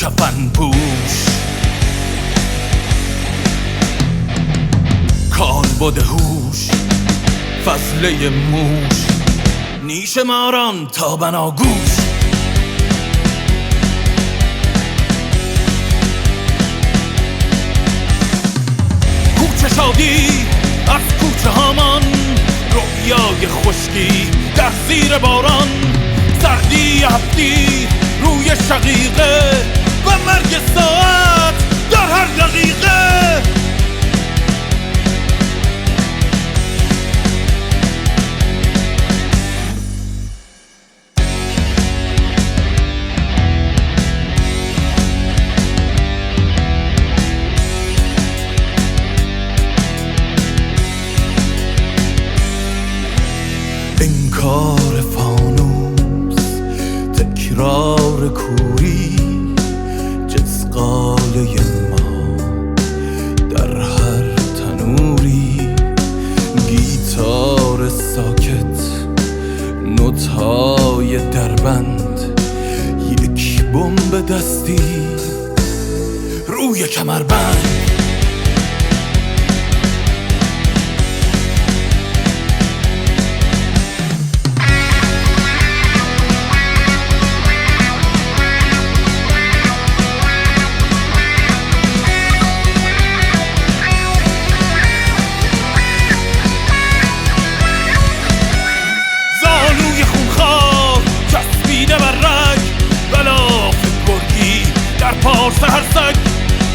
کفن پوش، کالبد هوش، فضله موش، نیش ماران تا بناگوش. کوچه شادی از کوچه هامان، رویای خشکی در زیر باران، سردی هفتی روی شقیقه و مرگ ساعت در هر دقیقه. انکار فانوس، تکرار کوری، جزغاله ما در هر تنوری، گیتار ساکت، نوت‌های دربند، یک بمب دستی روی کمربند. پارس هر سگ،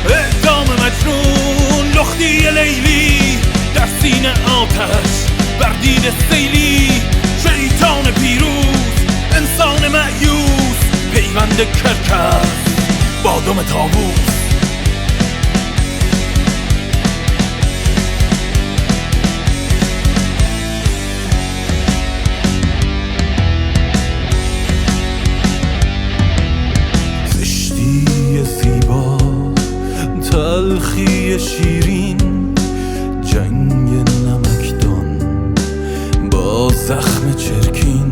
اعدام مجنون، لختی لیلی در سینه آتش، بر دید سیلی، شیطان پیروز، انسان مأیوس، پیوند کرکس با دم طاووس. زیبا، تلخی شیرین، جنگ نمکدان با زخم چرکین،